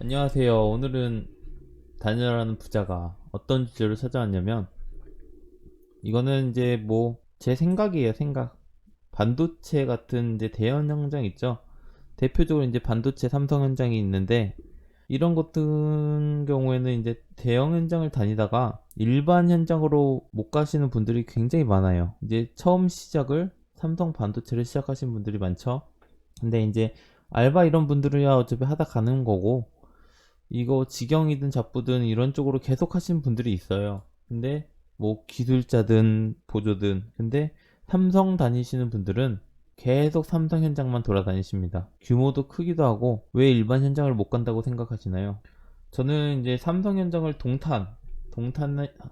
안녕하세요. 오늘은 다니엘라는 부자가 어떤 주제로 찾아왔냐면, 이거는 이제 뭐 제 생각이에요. 생각. 반도체 같은 이제 대형 현장 있죠. 대표적으로 이제 반도체 삼성 현장이 있는데, 이런 것 같은 경우에는 이제 대형 현장을 다니다가 일반 현장으로 못 가시는 분들이 굉장히 많아요. 이제 처음 시작을 삼성 반도체를 시작하신 분들이 많죠. 근데 이제 알바 이런 분들이야 어차피 하다 가는 거고, 이거 직영이든 잡부든 이런 쪽으로 계속 하신 분들이 있어요. 근데 뭐 기술자든 보조든, 근데 삼성 다니시는 분들은 계속 삼성 현장만 돌아다니십니다. 규모도 크기도 하고 왜 일반 현장을 못 간다고 생각하시나요? 저는 이제 삼성 현장을 동탄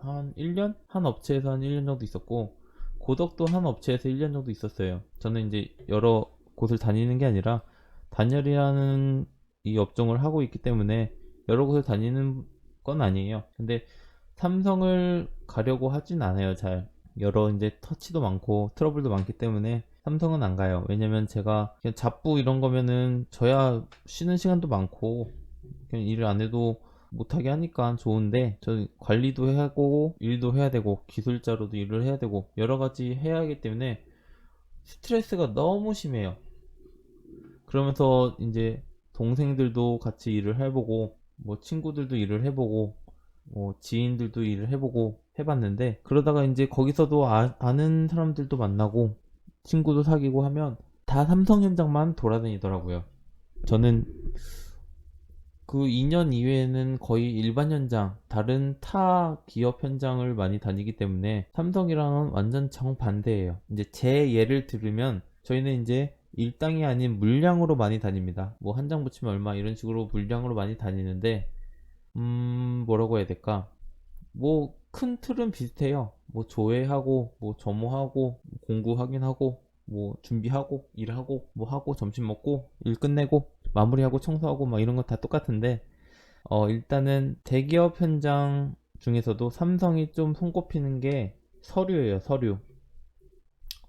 한 1년? 한 업체에서 한 1년 정도 있었고, 고덕도 한 업체에서 1년 정도 있었어요. 저는 이제 여러 곳을 다니는 게 아니라 단열이라는 이 업종을 하고 있기 때문에 여러 곳을 다니는 건 아니에요. 근데 삼성을 가려고 하진 않아요, 잘. 여러 이제 터치도 많고 트러블도 많기 때문에 삼성은 안 가요. 왜냐면 제가 그냥 잡부 이런 거면은 저야 쉬는 시간도 많고 그냥 일을 안 해도 못하게 하니까 좋은데, 저 관리도 해야 하고 일도 해야 되고 기술자로도 일을 해야 되고 여러 가지 해야 하기 때문에 스트레스가 너무 심해요. 그러면서 이제 동생들도 같이 일을 해보고 뭐 친구들도 일을 해보고 뭐 지인들도 일을 해보고 해봤는데, 그러다가 이제 거기서도 아는 사람들도 만나고 친구도 사귀고 하면 다 삼성 현장만 돌아다니더라고요. 저는 그 2년 이외에는 거의 일반 현장, 다른 타 기업 현장을 많이 다니기 때문에 삼성이랑은 완전 정반대예요. 이제 제 예를 들으면 저희는 이제 일당이 아닌 물량으로 많이 다닙니다. 뭐 한 장 붙이면 얼마 이런 식으로 물량으로 많이 다니는데, 뭐라고 해야 될까? 뭐 큰 틀은 비슷해요. 뭐 조회하고 뭐 점호하고 공구 확인하고 뭐 준비하고 일하고 뭐 하고 점심 먹고 일 끝내고 마무리하고 청소하고 막 이런 거 다 똑같은데, 일단은 대기업 현장 중에서도 삼성이 좀 손꼽히는 게 서류예요.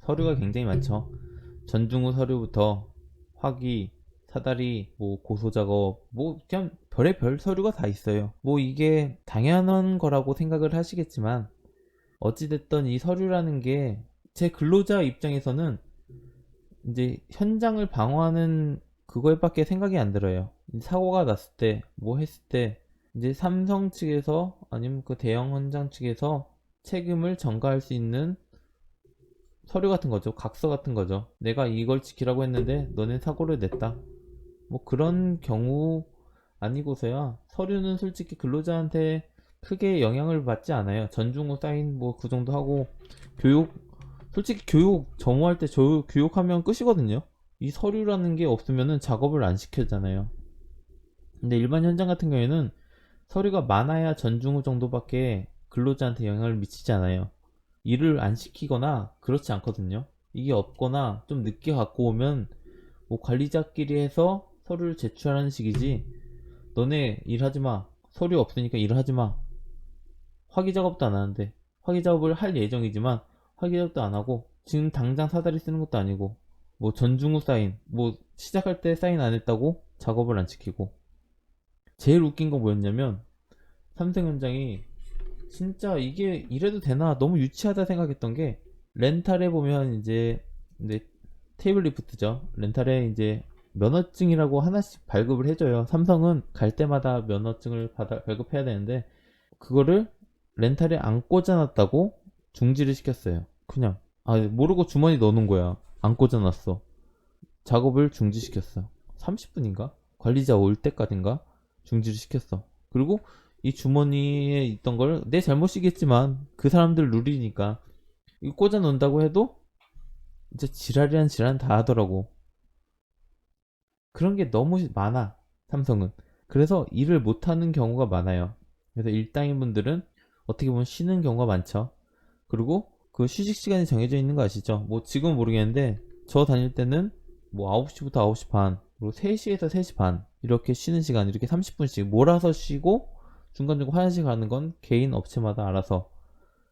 서류가 굉장히 많죠. 전중후 서류부터 화기, 사다리, 뭐 고소작업, 뭐 그냥 별의별 서류가 다 있어요. 뭐 이게 당연한 거라고 생각을 하시겠지만, 어찌됐든 이 서류라는 게 제 근로자 입장에서는 이제 현장을 방어하는 그거에밖에 생각이 안 들어요. 사고가 났을 때, 뭐 했을 때, 이제 삼성 측에서 아니면 그 대형 현장 측에서 책임을 전가할 수 있는 서류 같은 거죠. 각서 같은 거죠. 내가 이걸 지키라고 했는데 너네 사고를 냈다. 뭐 그런 경우 아니고서야 서류는 솔직히 근로자한테 크게 영향을 받지 않아요. 전중후 사인 뭐 그 정도 하고 교육, 솔직히 교육 점호할 때 교육하면 끝이거든요. 이 서류라는 게 없으면은 작업을 안 시켜잖아요. 근데 일반 현장 같은 경우에는 서류가 많아야 전중후 정도밖에 근로자한테 영향을 미치지 않아요. 일을 안 시키거나 그렇지 않거든요. 이게 없거나 좀 늦게 갖고 오면 뭐 관리자끼리 해서 서류를 제출하는 식이지, 너네 일하지 마, 서류 없으니까 일하지 마, 화기 작업도 안 하는데, 화기 작업을 할 예정이지만 화기 작업도 안 하고 지금 당장 사다리 쓰는 것도 아니고, 뭐 전중후 사인, 뭐 시작할 때 사인 안 했다고 작업을 안 시키고. 제일 웃긴 거 뭐였냐면, 삼성 현장이 진짜 이게 이래도 되나 너무 유치하다 생각했던 게, 렌탈에 보면 이제 테이블 리프트죠. 렌탈에 이제 면허증이라고 하나씩 발급을 해줘요. 삼성은 갈 때마다 면허증을 발급해야 되는데, 그거를 렌탈에 안 꽂아놨다고 중지를 시켰어요. 그냥 모르고 주머니 넣어놓은 거야. 안 꽂아놨어. 작업을 중지시켰어. 30분인가? 관리자 올 때까지인가? 중지를 시켰어. 그리고 이 주머니에 있던 걸, 내 잘못이겠지만 그 사람들 룰이니까 이거 꽂아 놓는다고 해도 진짜 지랄이란 지랄 다 하더라고. 그런 게 너무 많아, 삼성은. 그래서 일을 못하는 경우가 많아요. 그래서 일당인 분들은 어떻게 보면 쉬는 경우가 많죠. 그리고 그 휴식 시간이 정해져 있는 거 아시죠? 뭐 지금 모르겠는데 저 다닐 때는 뭐 9시부터 9시 반, 그리고 3시에서 3시 반 이렇게 쉬는 시간, 이렇게 30분씩 몰아서 쉬고 중간중간 화장실 가는 건 개인 업체마다 알아서.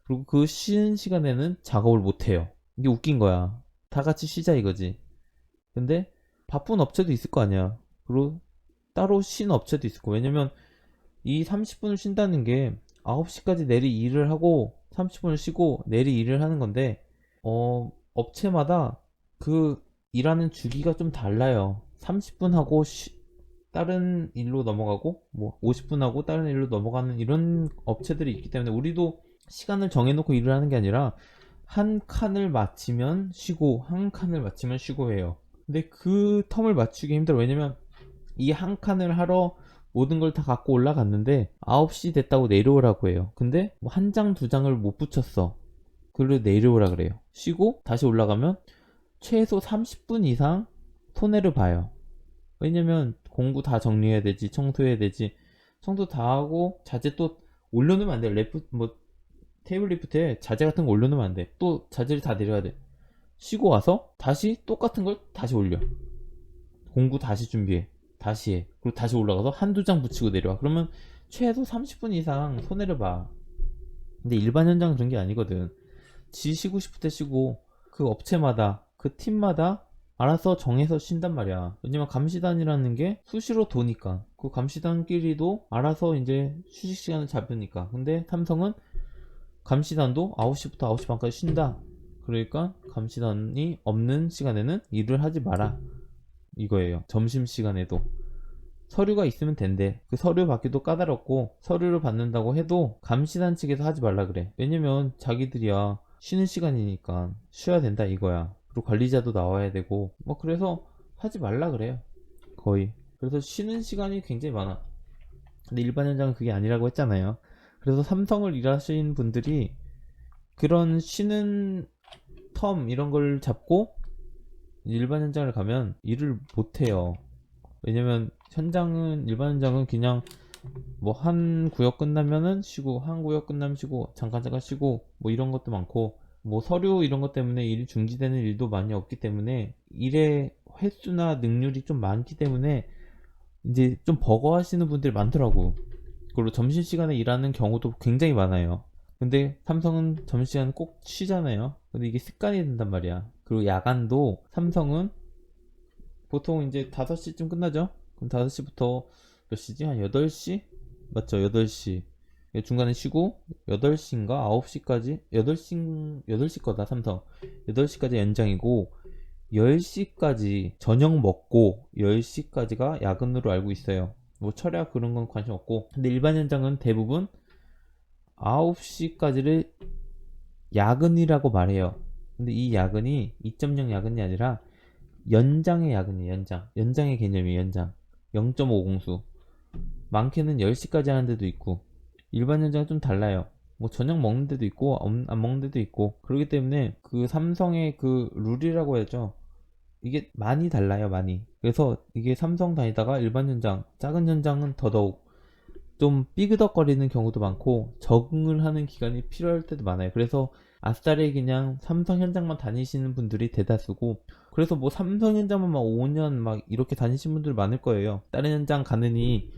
그리고 그 쉬는 시간에는 작업을 못 해요. 이게 웃긴 거야. 다 같이 쉬자 이거지. 근데 바쁜 업체도 있을 거 아니야. 그리고 따로 쉰 업체도 있을 거고. 왜냐면 이 30분을 쉰다는 게 9시까지 내리 일을 하고 30분을 쉬고 내리 일을 하는 건데, 업체마다 그 일하는 주기가 좀 달라요. 30분 하고 다른 일로 넘어가고, 뭐 50분 하고 다른 일로 넘어가는 이런 업체들이 있기 때문에, 우리도 시간을 정해놓고 일을 하는 게 아니라 한 칸을 마치면 쉬고 한 칸을 마치면 쉬고 해요. 근데 그 텀을 맞추기 힘들어. 왜냐면 이 한 칸을 하러 모든 걸 다 갖고 올라갔는데 9시 됐다고 내려오라고 해요. 근데 뭐 한 장, 두 장을 못 붙였어. 그리고 내려오라 그래요. 쉬고 다시 올라가면 최소 30분 이상 손해를 봐요. 왜냐면 공구 다 정리해야 되지, 청소해야 되지. 청소 다 하고 자재 또 올려놓으면 안 돼. 뭐 테이블 리프트에 자재 같은 거 올려놓으면 안 돼. 또 자재를 다 내려야 돼. 쉬고 와서 다시 똑같은 걸 다시 올려. 공구 다시 준비해. 다시 해. 그리고 다시 올라가서 한두 장 붙이고 내려와. 그러면 최소 30분 이상 손해를 봐. 근데 일반 현장은 그런 게 아니거든. 지 쉬고 싶을 때 쉬고, 그 업체마다, 그 팀마다 알아서 정해서 쉰단 말이야. 왜냐면 감시단이라는 게 수시로 도니까. 그 감시단끼리도 알아서 이제 휴식 시간을 잡으니까. 근데 삼성은 감시단도 9시부터 9시 반까지 쉰다. 그러니까 감시단이 없는 시간에는 일을 하지 마라. 이거예요. 점심시간에도. 서류가 있으면 된대. 그 서류 받기도 까다롭고, 서류를 받는다고 해도 감시단 측에서 하지 말라 그래. 왜냐면 자기들이야 쉬는 시간이니까 쉬어야 된다 이거야. 그리고 관리자도 나와야 되고, 뭐 그래서 하지 말라 그래요. 거의. 그래서 쉬는 시간이 굉장히 많아. 근데 일반 현장은 그게 아니라고 했잖아요. 그래서 삼성을 일하신 분들이 그런 쉬는 텀 이런 걸 잡고 일반 현장을 가면 일을 못해요. 왜냐면 일반 현장은 그냥 뭐 한 구역 끝나면은 쉬고, 한 구역 끝나면 쉬고, 잠깐 쉬고, 뭐 이런 것도 많고, 뭐 서류 이런 것 때문에 일 중지되는 일도 많이 없기 때문에, 일의 횟수나 능률이 좀 많기 때문에 이제 좀 버거워하시는 분들이 많더라고. 그리고 점심시간에 일하는 경우도 굉장히 많아요. 근데 삼성은 점심시간 꼭 쉬잖아요. 근데 이게 습관이 된단 말이야. 그리고 야간도 삼성은 보통 이제 5시쯤 끝나죠? 그럼 5시부터 몇 시지? 한 8시? 맞죠? 8시. 중간에 쉬고 8시인가? 9시까지? 8시 거다, 삼성. 8시까지 연장이고 10시까지 저녁 먹고 10시까지가 야근으로 알고 있어요. 뭐 철야 그런 건 관심 없고. 근데 일반 현장은 대부분 9시까지를 야근이라고 말해요. 근데 이 야근이 2.0 야근이 아니라 연장의 야근이에요. 연장의 개념이에요. 연장 0.5공수. 많게는 10시까지 하는 데도 있고. 일반 연장은 좀 달라요. 뭐 저녁 먹는 데도 있고 안 먹는 데도 있고. 그렇기 때문에 그 삼성의 그 룰이라고 해야죠. 이게 많이 달라요. 많이. 그래서 이게 삼성 다니다가 일반 연장, 작은 연장은 더더욱 좀 삐그덕거리는 경우도 많고 적응을 하는 기간이 필요할 때도 많아요. 그래서 아싸리 그냥 삼성 현장만 다니시는 분들이 대다수고, 그래서 뭐 삼성 현장만 막 5년 막 이렇게 다니신 분들 많을 거예요. 다른 현장 가느니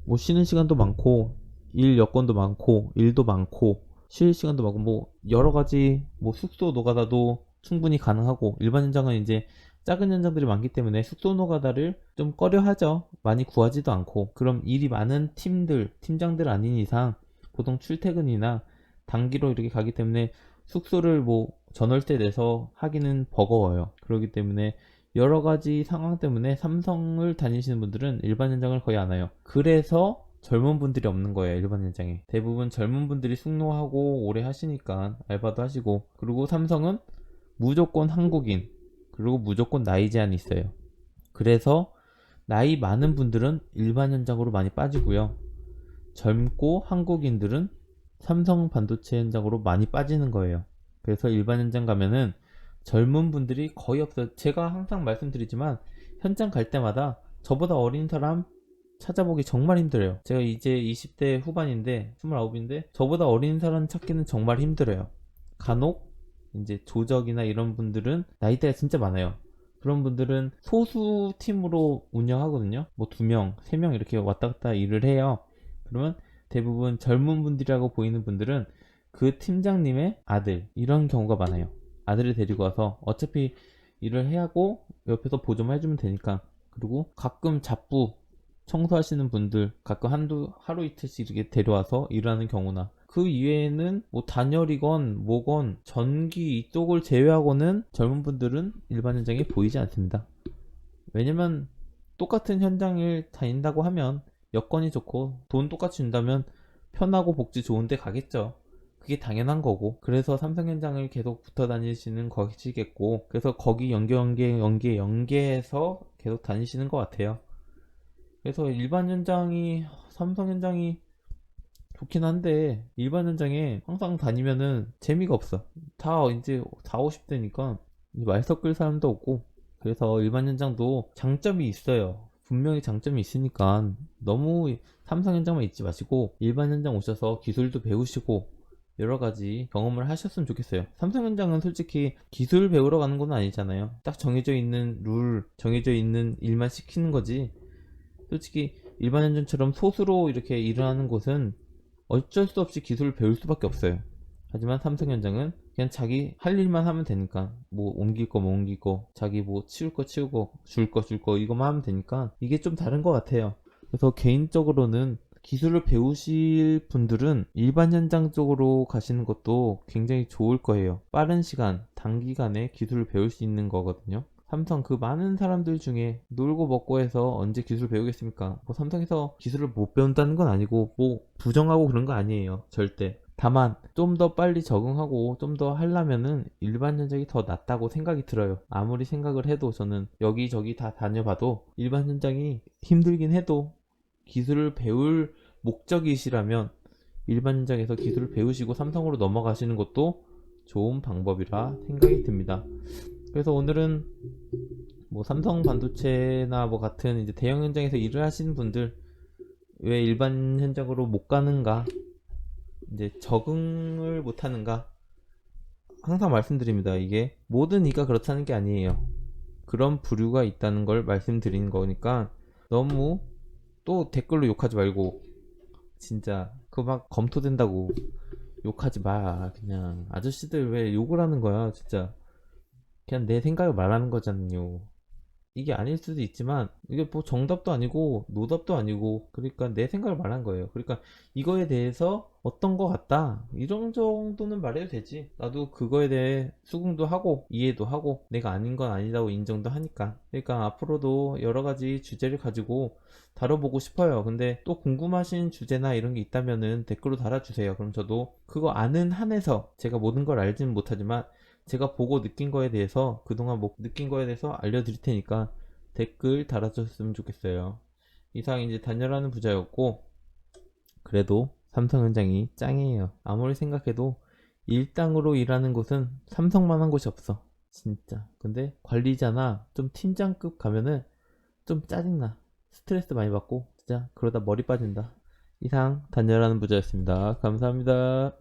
뭐 쉬는 시간도 많고 일 여건도 많고 일도 많고 쉴 시간도 많고 뭐 여러 가지, 뭐 숙소 노가다도 충분히 가능하고. 일반 현장은 이제 작은 현장들이 많기 때문에 숙소 노가다를 좀 꺼려 하죠. 많이 구하지도 않고. 그럼 일이 많은 팀장들 아닌 이상 보통 출퇴근이나 단기로 이렇게 가기 때문에 숙소를 뭐 전월세 내서 하기는 버거워요. 그렇기 때문에 여러 가지 상황 때문에 삼성을 다니시는 분들은 일반 현장을 거의 안 와요. 그래서 젊은 분들이 없는 거예요. 일반 현장에 대부분 젊은 분들이 숙노하고 오래 하시니까 알바도 하시고. 그리고 삼성은 무조건 한국인, 그리고 무조건 나이 제한이 있어요. 그래서 나이 많은 분들은 일반 현장으로 많이 빠지고요. 젊고 한국인들은 삼성 반도체 현장으로 많이 빠지는 거예요. 그래서 일반 현장 가면은 젊은 분들이 거의 없어요. 제가 항상 말씀드리지만 현장 갈 때마다 저보다 어린 사람 찾아보기 정말 힘들어요. 제가 이제 20대 후반인데 29인데 저보다 어린 사람 찾기는 정말 힘들어요. 간혹 이제 조적이나 이런 분들은 나이대가 진짜 많아요. 그런 분들은 소수 팀으로 운영하거든요. 뭐 2명, 3명 이렇게 왔다 갔다 일을 해요. 그러면 대부분 젊은 분들이라고 보이는 분들은 그 팀장님의 아들, 이런 경우가 많아요. 아들을 데리고 와서 어차피 일을 해야 하고 옆에서 보조만 해주면 되니까. 그리고 가끔 잡부, 청소하시는 분들 가끔 하루 이틀씩 이렇게 데려와서 일하는 경우나 그 이외에는 뭐 단열이건 뭐건 전기 이쪽을 제외하고는 젊은 분들은 일반 현장에 보이지 않습니다. 왜냐면 똑같은 현장을 다닌다고 하면 여건이 좋고 돈 똑같이 준다면 편하고 복지 좋은 데 가겠죠. 그게 당연한 거고, 그래서 삼성 현장을 계속 붙어 다니시는 것이겠고, 그래서 거기 연계해서 계속 다니시는 것 같아요. 그래서 일반 현장이, 삼성 현장이 좋긴 한데 일반 현장에 항상 다니면은 재미가 없어. 다 이제 4, 50대니까 말 섞을 사람도 없고, 그래서 일반 현장도 장점이 있어요. 분명히 장점이 있으니까 너무 삼성 현장만 있지 마시고 일반 현장 오셔서 기술도 배우시고 여러 가지 경험을 하셨으면 좋겠어요. 삼성 현장은 솔직히 기술 배우러 가는 건 아니잖아요. 딱 정해져 있는 룰, 정해져 있는 일만 시키는 거지. 솔직히 일반 현장처럼 소수로 이렇게 일을 하는 곳은 어쩔 수 없이 기술을 배울 수밖에 없어요. 하지만 삼성 현장은 그냥 자기 할 일만 하면 되니까, 뭐 옮길 거 뭐 옮길 거, 자기 뭐 치울 거 치우고 줄 거 줄 거 이것만 하면 되니까 이게 좀 다른 것 같아요. 그래서 개인적으로는 기술을 배우실 분들은 일반 현장 쪽으로 가시는 것도 굉장히 좋을 거예요. 빠른 시간, 단기간에 기술을 배울 수 있는 거거든요. 삼성 그 많은 사람들 중에 놀고 먹고 해서 언제 기술 배우겠습니까? 뭐 삼성에서 기술을 못 배운다는 건 아니고 뭐 부정하고 그런 거 아니에요. 절대. 다만 좀 더 빨리 적응하고 좀 더 하려면은 일반 현장이 더 낫다고 생각이 들어요. 아무리 생각을 해도 저는 여기저기 다 다녀봐도 일반 현장이 힘들긴 해도 기술을 배울 목적이시라면 일반 현장에서 기술을 배우시고 삼성으로 넘어가시는 것도 좋은 방법이라 생각이 듭니다. 그래서 오늘은 뭐 삼성 반도체나 뭐 같은 이제 대형 현장에서 일을 하시는 분들 왜 일반 현장으로 못 가는가, 이제 적응을 못 하는가, 항상 말씀드립니다. 이게 모든 이가 그렇다는 게 아니에요. 그런 부류가 있다는 걸 말씀드리는 거니까 너무 또 댓글로 욕하지 말고, 진짜 그거 막 검토된다고 욕하지 마. 그냥 아저씨들 왜 욕을 하는 거야 진짜. 그냥 내 생각을 말하는 거잖아요. 이게 아닐 수도 있지만 이게 뭐 정답도 아니고 노답도 아니고, 그러니까 내 생각을 말한 거예요. 그러니까 이거에 대해서 어떤 거 같다 이런 정도는 말해도 되지. 나도 그거에 대해 수긍도 하고 이해도 하고 내가 아닌 건 아니다고 인정도 하니까. 그러니까 앞으로도 여러 가지 주제를 가지고 다뤄보고 싶어요. 근데 또 궁금하신 주제나 이런 게 있다면은 댓글로 달아주세요. 그럼 저도 그거 아는 한에서, 제가 모든 걸 알지는 못하지만 제가 보고 느낀 거에 대해서, 그동안 뭐 느낀 거에 대해서 알려드릴 테니까 댓글 달아줬으면 좋겠어요. 이상 이제 단열하는 부자였고, 그래도 삼성 현장이 짱이에요. 아무리 생각해도 일당으로 일하는 곳은 삼성만 한 곳이 없어. 진짜. 근데 관리자나 좀 팀장급 가면은 좀 짜증나. 스트레스 많이 받고 진짜 그러다 머리 빠진다. 이상 단열하는 부자였습니다. 감사합니다.